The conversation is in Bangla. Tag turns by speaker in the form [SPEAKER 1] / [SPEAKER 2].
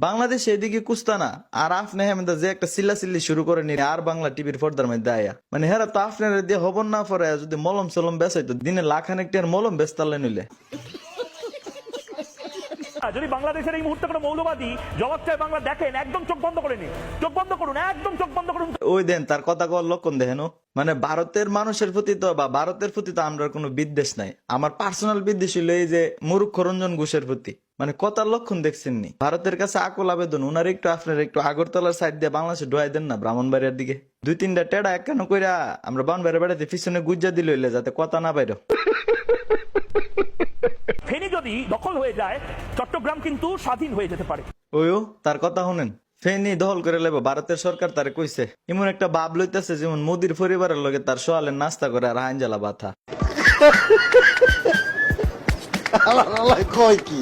[SPEAKER 1] বাংলাদেশে এদিকে কুস্তানা আর আপনি হেমেদা যে একটা চিল্লাচিল্লি শুরু করে নি আর বাংলা টিভির পর্দার মধ্যে আয়া মানে হেরা তো আপনার দিয়ে হবন না পরে যদি মলম সলম বেচাইতো দিনে লাখানেক টাকার মলম বেচতালে নিলে।
[SPEAKER 2] যদি বাংলাদেশের এই মুহূর্তে কোনো মৌলবাদী জবাব চায় বাংলা দেখেন, একদম চোখ বন্ধ করে নিন, চোখ বন্ধ করুন, একদম চোখ বন্ধ করুন।
[SPEAKER 1] ওই দেন তার কথা কর লক্ষণ দেখেন মানে ভারতের মানুষের প্রতি তো বা ভারতের প্রতি তো আমরা কোনো বিদ্বেষ নাই, আমার পার্সোনাল বিদ্বেষ হইলো এই যে মূর্খ রঞ্জন ঘোষের প্রতি মানে কথার লক্ষণ দেখছেন নি। ভারতের কাছে আকুল আবেদন উনার একটু আপনার একটু আগরতলার সাইড দিয়ে বাংলাদেশে ঢুয়াই দেন না ব্রাহ্মণবাড়িয়ার দিকে, 2-3টা টেডা একখানো কইরা আমরা বাউনবাড়িয়া বেড়াতে পিছনে গুজ্জা দিল হইলে যাতে কথা না বাইর।
[SPEAKER 2] ফেনী যদি দখল হয়ে যায় চট্টগ্রাম কিন্তু স্বাধীন হয়ে যেতে পারে।
[SPEAKER 1] ওইও তার কথা শুনেন, ফেনী দখল করে লেব ভারতের সরকার তারে কইছে এমন একটা ভাব লইতেছে যেমন মোদির পরিবারের লগে তার সোয়ালের নাস্তা করে আর হাইনজালা বাথা।
[SPEAKER 3] কয় কি